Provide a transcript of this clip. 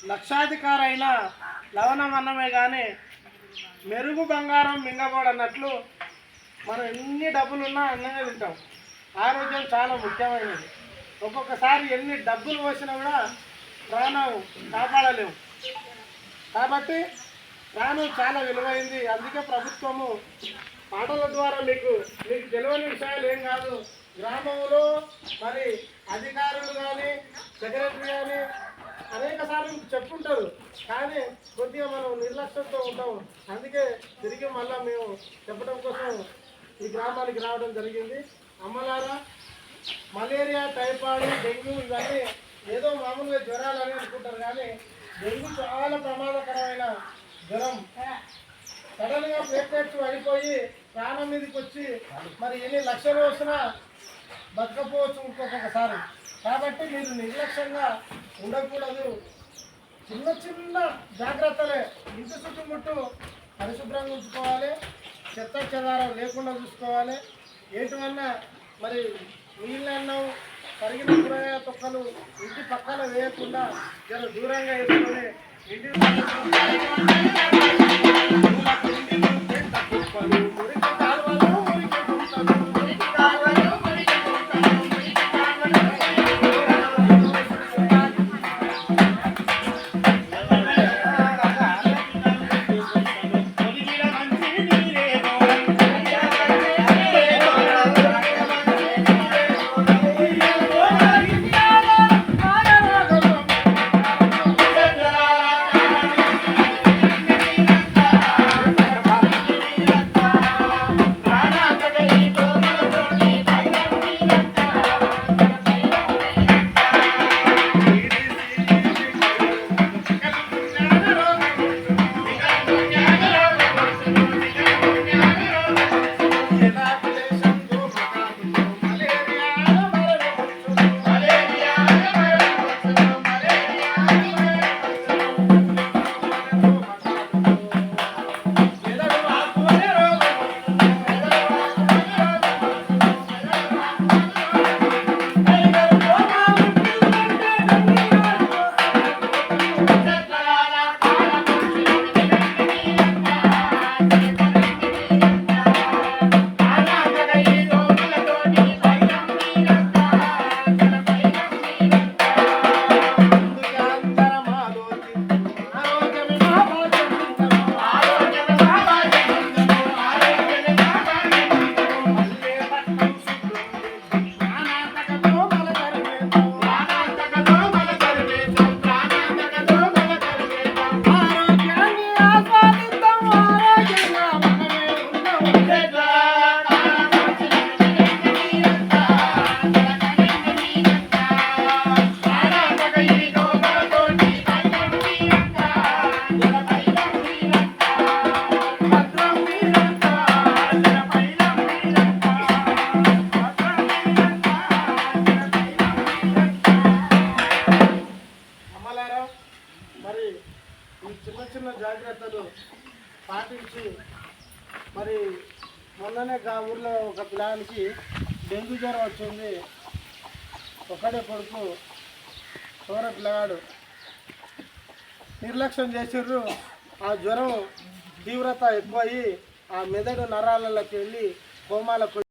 లక్షాధికారైన లవణమన్నమే కానీ మెరుగు బంగారం మింగబోడన్నట్లు మనం ఎన్ని డబ్బులున్నా అన్నమే తింటాం. ఆరోగ్యం చాలా ముఖ్యమైనది. ఒక్కొక్కసారి ఎన్ని డబ్బులు పోసినా కూడా ప్రాణం కాపాడలేము. కాబట్టి ప్రాణం చాలా విలువైంది. అందుకే ప్రభుత్వము పాటల ద్వారా మీకు తెలియని విషయాలు ఏం కాదు. గ్రామంలో మరి అధికారులు కానీ సెక్రటరీ కానీ అనేక సార్లు చెప్పుంటారు, కానీ కొద్దిగా మనం నిర్లక్ష్యంతో ఉంటాము. అందుకే తిరిగి మళ్ళీ మేము చెప్పడం కోసం ఈ గ్రామానికి రావడం జరిగింది. అమ్మలారా, మలేరియా, టైఫాయిడ్, డెంగ్యూ ఇవన్నీ ఏదో మామూలుగా జ్వరాలు అని అనుకుంటారు, కానీ డెంగ్యూ చాలా ప్రమాదకరమైన జ్వరం. సడన్గా ప్లేట్లెట్స్ పడిపోయి ప్రాణం మీదకి వచ్చి మరి ఎన్ని లక్షలు వచ్చినా బతకపోవచ్చు ఇంకొకసారి. కాబట్టి మీరు నిర్లక్ష్యంగా ఉండకూడదు. చిన్న చిన్న జాగ్రత్తలే. ఇంటి చుట్టుముట్టు పరిశుభ్రంగా ఉంచుకోవాలి, చెత్త చెదారం లేకుండా చూసుకోవాలి. ఏంటివన్నా మరి నీళ్ళన్నం, కరిగిన కూరగాయ తొక్కలు ఇంటి పక్కన వేయకుండా జర దూరంగా వేసుకొని ఇంటి చిన్న జాగ్రత్తలు పాటించి మరి మొన్ననే ఊర్లో ఒక పిల్లానికి డెంగ్యూ జ్వరం వచ్చింది. ఒకడే కొడుకు చివర పిల్లగాడు నిర్లక్ష్యం చేసిర్రు. ఆ జ్వరం తీవ్రత ఎక్కువయ్యి ఆ మెదడు నరాలలోకి వెళ్ళి కోమాలకు